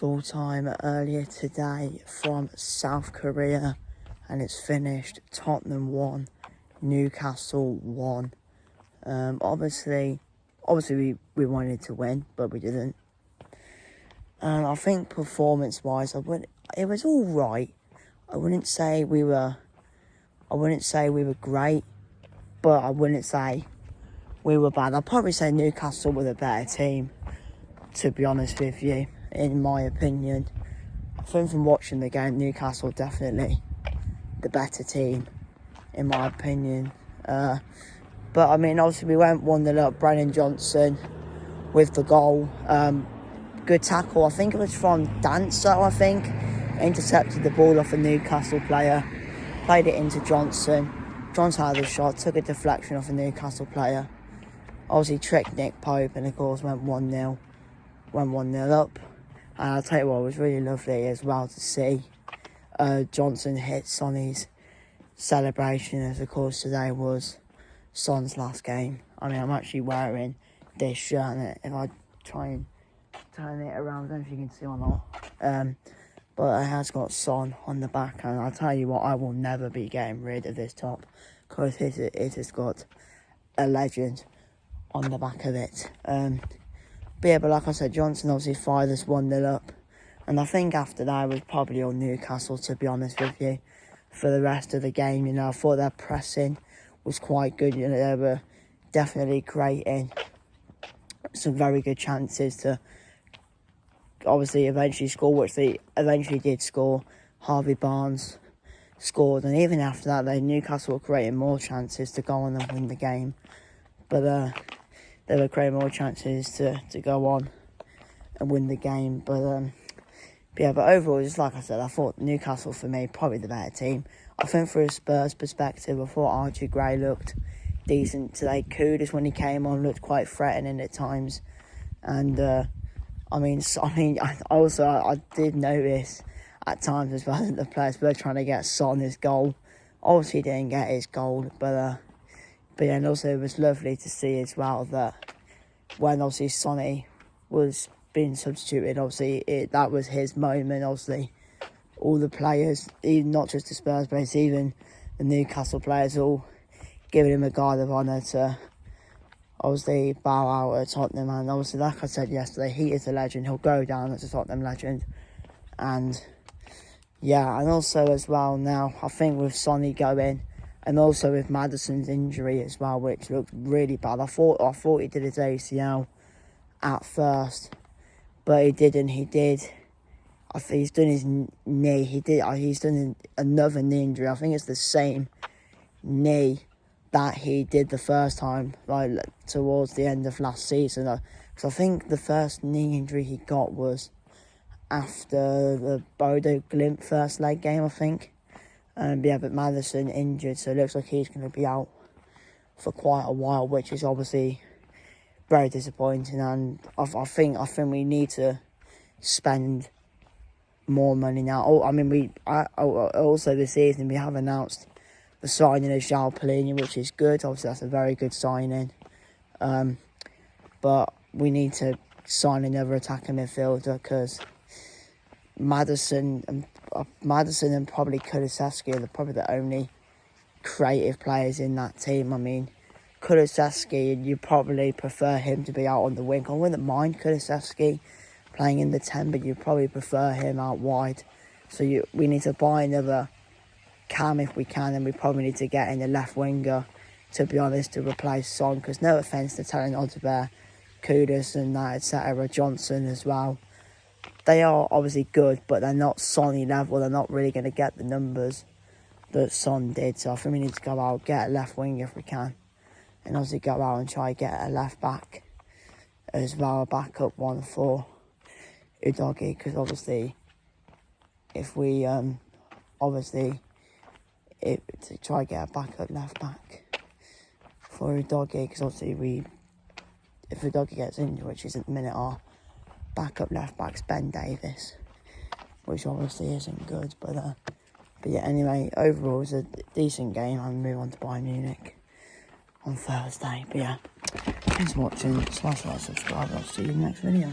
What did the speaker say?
full time earlier today from South Korea, and it's finished Tottenham 1, Newcastle 1. Obviously we wanted to win, but we didn't. And I think performance-wise, it was all right. I wouldn't say we were great, but I wouldn't say we were bad. I'd probably say Newcastle were the better team, to be honest with you, in my opinion. I think from watching the game, Newcastle definitely the better team, in my opinion. But I mean, obviously we went 1-0 up. Brennan Johnson with the goal. Good tackle. I think it was from Danso, intercepted the ball off a Newcastle player, played it into Johnson. Johnson had a shot, took a deflection off a Newcastle player. Obviously tricked Nick Pope, and of course went 1-0 up. And I'll tell you what, it was really lovely as well to see Johnson hit Sonny's celebration, as of course today was Son's last game. I mean, I'm actually wearing this shirt, and if I try and turn it around, I don't know if you can see or not. But it has got Son on the back, and I'll tell you what, I will never be getting rid of this top, because it has got a legend on the back of it. But like I said, Johnson obviously fired us 1-0 up, and I think after that it was probably all Newcastle, to be honest with you, for the rest of the game. You know, I thought their pressing was quite good. You know, they were definitely creating some very good chances to obviously eventually score, which they eventually did score. Harvey Barnes scored, and even after that, Newcastle were creating more chances to go on and win the game. But they were creating more chances to go on and win the game. But overall, just like I said, I thought Newcastle, for me, probably the better team. I think from a Spurs perspective, I thought Archie Gray looked decent today. Kudus, when he came on, looked quite threatening at times. And I did notice at times as well that the players were trying to get Son his goal. Obviously, he didn't get his goal, but yeah, and also it was lovely to see as well that when obviously Sonny was being substituted, obviously that was his moment. Obviously, all the players, even not just the Spurs players, even the Newcastle players, all giving him a guard of honour to obviously bow out at Tottenham. And obviously, like I said yesterday, he is a legend. He'll go down as a Tottenham legend. And yeah, and also as well now, I think with Sonny going, and also with Maddison's injury as well, which looked really bad. I thought he did his ACL at first, but he didn't. He did. I think he's done his knee. He's done another knee injury. I think it's the same knee that he did the first time, like towards the end of last season. Because I think the first knee injury he got was after the Bodo Glimt first leg game, I think. But Maddison injured, so it looks like he's going to be out for quite a while, which is obviously very disappointing. And I think we need to spend more money now. Also this season we have announced the signing of João Palhinha, which is good. Obviously, that's a very good signing. But we need to sign another attacking midfielder, because Maddison and probably Kulusevski are probably the only creative players in that team. I mean, Kulusevski, you probably prefer him to be out on the wing. I wouldn't mind Kulusevski playing in the 10, but you probably prefer him out wide. So we need to buy another cam if we can, and we probably need to get in a left winger, to be honest, to replace Son. Because no offence to Telen Odegaard, Kudus and that, etc., Johnson as well. They are obviously good, but they're not Sonny level. They're not really going to get the numbers that Son did. So I think we need to go out, get a left wing if we can, and obviously go out and try get a left back as well, a backup one for Udogie. Because obviously, if we to try get a backup left back for Udogie, because obviously if Udogie gets injured, which is at the minute, our backup left back's Ben Davis, which obviously isn't good. But yeah, anyway, overall it was a decent game. I'm move on to Bayern Munich on Thursday. But yeah, thanks for watching. Smash like, subscribe. I'll see you in the next video.